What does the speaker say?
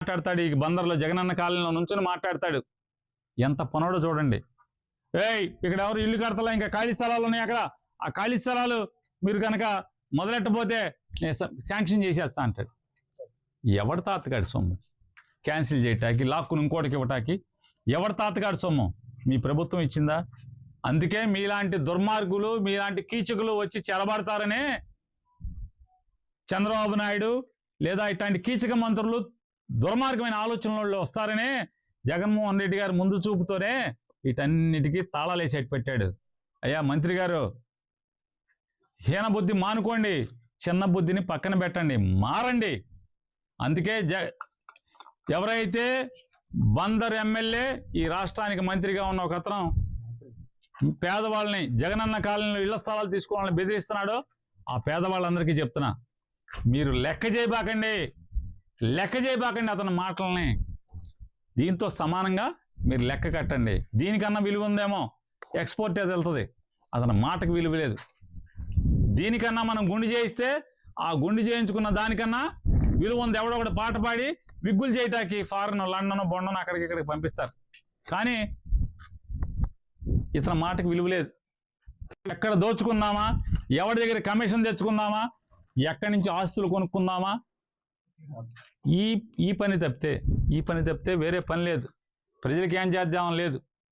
మాట్లాడతాడు, ఈ బందర్లో జగనన్న కాలనీలో నుంచుని మాట్లాడతాడు. ఎంత పనుడో చూడండి. ఇక్కడ ఎవరు ఇల్లు కడతలా, ఇంకా ఖాళీ స్థలాలు ఉన్నాయి అక్కడ, ఆ ఖాళీ స్థలాలు మీరు కనుక మొదలెట్టబోతే శాంక్షన్ చేసేస్తా అంటాడు. ఎవరి తాతగాడి సొమ్ము క్యాన్సిల్ చేయటానికి, లాక్కుని ఇంకోటికి ఇవ్వటానికి ఎవరి తాతగాడి సొమ్ము? మీ ప్రభుత్వం ఇచ్చిందా? అందుకే మీలాంటి దుర్మార్గులు, మీలాంటి కీచకులు వచ్చి చెరబడతారనే చంద్రబాబు నాయుడు లేదా ఇట్లాంటి కీచక మంత్రులు దుర్మార్గమైన ఆలోచనలలో వస్తారనే జగన్మోహన్ రెడ్డి గారు ముందు చూపుతోనే వీటన్నిటికీ తాళాలేసేటి పెట్టాడు. అయ్యా మంత్రి గారు, హీన బుద్ధి మానుకోండి, చిన్న బుద్ధిని పక్కన పెట్టండి, మారండి. అందుకే ఎవరైతే బందర్ ఎమ్మెల్యే ఈ రాష్ట్రానికి మంత్రిగా ఉన్న ఒక అతను పేదవాళ్ళని జగనన్న కాలనీలో ఇళ్ల స్థలాలు తీసుకోవాలని బెదిరిస్తున్నాడో ఆ పేదవాళ్ళందరికీ చెప్తున్నా, మీరు లెక్క చేయబాకండి అతని మాటల్ని. దీంతో సమానంగా మీరు లెక్క కట్టండి. దీనికన్నా విలువ ఉందేమో ఎక్స్పోర్ట్ అది వెళ్తుంది, అతని మాటకు విలువ లేదు. దీనికన్నా మనం గుండు చేయిస్తే ఆ గుండు చేయించుకున్న దానికన్నా విలువ ఉంది. ఎవడో ఒకటి పాట పాడి విగ్గులు చేయటానికి ఫారెన్, లండన్, బొండను అక్కడికి ఇక్కడికి పంపిస్తారు. కానీ ఇతని మాటకు విలువ లేదు. ఎక్కడ దోచుకుందామా, ఎవరి దగ్గర కమిషన్ తెచ్చుకుందామా, ఎక్కడి నుంచి ఆస్తులు కొనుక్కుందామా, ఈ పని తప్పితే వేరే పని లేదు. ప్రజలకి ఏం చేద్దామని లేదు.